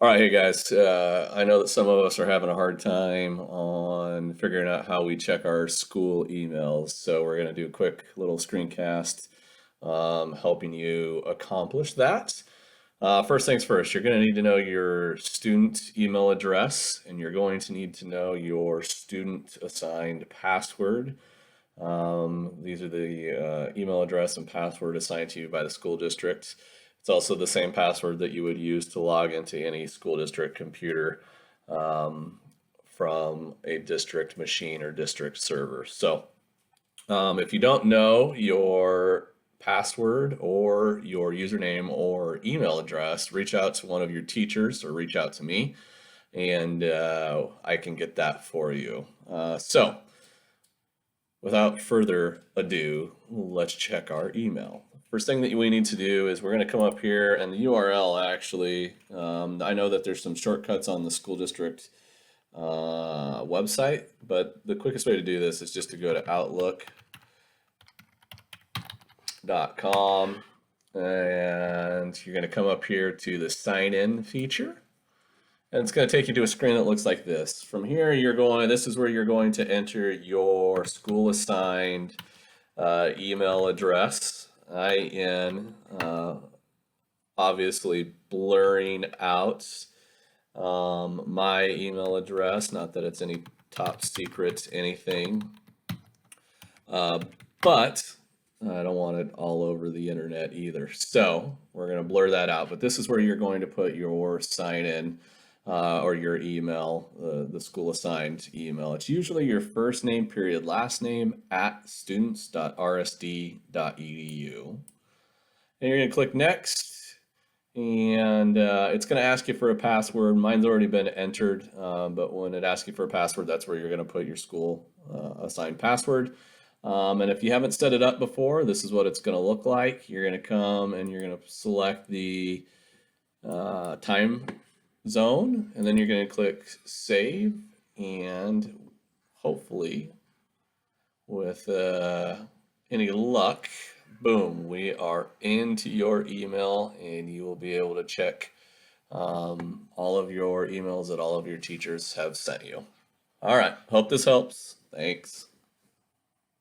All right, hey guys. I know that some of us are having a hard time on figuring out how we check our school emails, so we're going to do a quick little screencast helping you accomplish that. First things first, you're going to need to know your student email address, and you're going to need to know your student assigned password. These are the email address and password assigned to you by the school district. It's also the same password that you would use to log into any school district computer from a district machine or district server. So if you don't know your password or your username or email address, reach out to one of your teachers or reach out to me, and I can get that for you. Without further ado, let's check our email. First thing that we need to do is we're going to come up here, and the URL actually, I know that there's some shortcuts on the school district website, but the quickest way to do this is just to go to outlook.com, and you're going to come up here to the sign in feature. And it's going to take you to a screen that looks like this. From here, this is where you're going to enter your school assigned email address, IN, obviously blurring out my email address, not that it's any top secret anything, but I don't want it all over the internet either. So we're going to blur that out, but this is where you're going to put your sign in or your email, the school assigned email. It's usually your first name, period, last name at students.rsd.edu. And you're going to click next, and it's going to ask you for a password. Mine's already been entered, but when it asks you for a password, that's where you're going to put your school assigned password. And if you haven't set it up before, this is what it's going to look like. You're going to come and you're going to select the time zone, and then you're going to click save, and hopefully with any luck, boom, we are into your email, and you will be able to check all of your emails that all of your teachers have sent you. All right, hope this helps. Thanks.